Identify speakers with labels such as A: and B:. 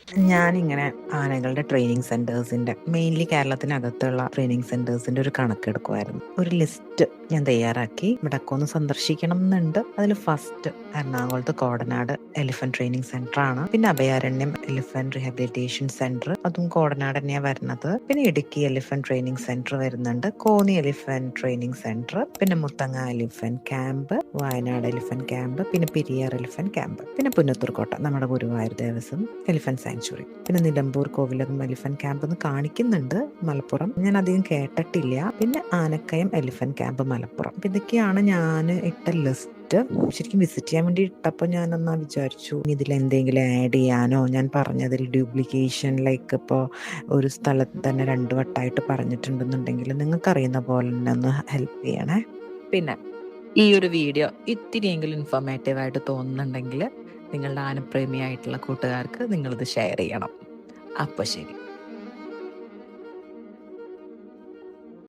A: ഞാനിങ്ങനെ ആനകളുടെ training സെന്റേഴ്സിന്റെ mainly കേരളത്തിനകത്തുള്ള training സെന്റേഴ്സിന്റെ ഒരു കണക്കെടുക്കുമായിരുന്നു. ഒരു ലിസ്റ്റ് ഞാൻ തയ്യാറാക്കി. ഇവിടൊക്കെ ഒന്ന് സന്ദർശിക്കണം എന്നുണ്ട്. അതിൽ ഫസ്റ്റ് എറണാകുളത്ത് കോടനാട് എലിഫന്റ് ട്രെയിനിങ് സെന്റർ ആണ്. പിന്നെ അഭയാരണ്യം എലിഫന്റ് റീഹാബിലിറ്റേഷൻ സെന്റർ, അതും കോടനാട് തന്നെയാണ് വരുന്നത്. പിന്നെ ഇടുക്കി എലിഫന്റ് ട്രെയിനിങ് സെന്റർ വരുന്നുണ്ട്, കോന്നി എലിഫന്റ് ട്രെയിനിങ് സെന്റർ, പിന്നെ Muthanga elephant camp, Wayanad elephant camp, പിന്നെ പെരിയാർ എലിഫന്റ് ക്യാമ്പ്, പിന്നെ പുന്നത്തൂർക്കോട്ട നമ്മുടെ ഗുരുവായൂർ ദേവസ്വം എലിഫന്റ് സാങ്ച്വറി, പിന്നെ നിലമ്പൂർ കോവിലകം എലിഫന്റ് ക്യാമ്പ് എന്ന് കാണിക്കുന്നുണ്ട്. മലപ്പുറം ഞാൻ അധികം കേട്ടിട്ടില്ല. പിന്നെ ആനക്കയം എലിഫന്റ് ക്യാമ്പ് മലപ്പുറം. അപ്പൊ ഇതൊക്കെയാണ് ഞാൻ ഇട്ട ലിസ്റ്റ്. ശരിക്കും വിസിറ്റ് ചെയ്യാൻ വേണ്ടി ഇട്ടപ്പോൾ ഞാൻ എന്നാ വിചാരിച്ചു ഇതിൽ എന്തെങ്കിലും ആഡ് ചെയ്യാനോ, ഞാൻ പറഞ്ഞതിൽ ഡ്യൂപ്ലിക്കേഷൻ ലൈക്ക് ഇപ്പോൾ ഒരു സ്ഥലത്ത് തന്നെ 2 വട്ടമായിട്ട് പറഞ്ഞിട്ടുണ്ടെന്നുണ്ടെങ്കിൽ നിങ്ങൾക്ക് അറിയുന്ന പോലെ തന്നെ ഒന്ന് ഹെൽപ്പ് ചെയ്യണേ. പിന്നെ ഈ ഒരു വീഡിയോ ഇത്തിരിയെങ്കിലും ഇൻഫോർമേറ്റീവ് ആയിട്ട് തോന്നുന്നുണ്ടെങ്കിൽ നിങ്ങളുടെ ആനപ്രേമിയായിട്ടുള്ള കൂട്ടുകാർക്ക് നിങ്ങളിത് ഷെയർ ചെയ്യണം. അപ്പോൾ ശരി.